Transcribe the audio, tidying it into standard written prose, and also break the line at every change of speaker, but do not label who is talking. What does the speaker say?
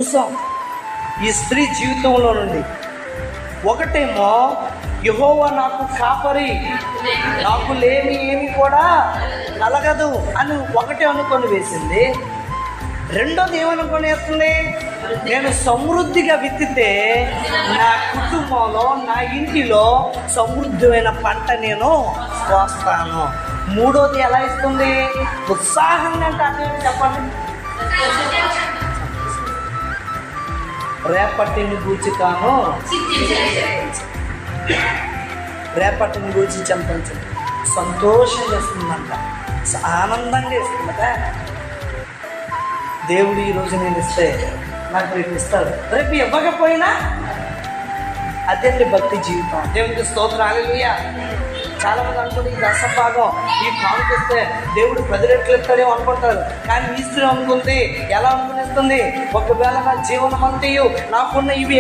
ఈ స్త్రీ జీవితంలో నుండి ఒకటేమో యెహోవా నాకు కాపరి, నాకు లేమి ఏమి కూడా కలగదు అని ఒకటే అనుకొని వేసింది. రెండోది ఏమనుకొని వేస్తుంది, నేను సమృద్ధిగా విత్తితే నా కుటుంబంలో నా ఇంటిలో సమృద్ధమైన పంట నేను కోస్తాను. మూడోది ఎలా ఇస్తుంది, ఉత్సాహంగా అంటే అదే చెప్పండి, రేపటిని గూర్చి తాను రేపటిని గూర్చి చంపించండి, సంతోషంగా ఇస్తుందంట, ఆనందంగా ఇస్తుందట. దేవుడు ఈరోజు నేను ఇస్తే నాకు రేపు ఇస్తాడు, రేపు ఇవ్వకపోయినా అదే భక్తి జీవితం. దేవునికి స్తోత్రం, హల్లెలూయా. చాలా మంది అనుకుంటే ఈ దశభాగం ఈ కానుకిస్తే దేవుడు 10 రెట్లు ఇస్తాడేమో అనుకుంటారు. కానీ ఈ స్త్రీ అనుకుంది, ఎలా అనుకునిస్తుంది, ఒకవేళ నా జీవనం అంతయు నాకున్న ఇవి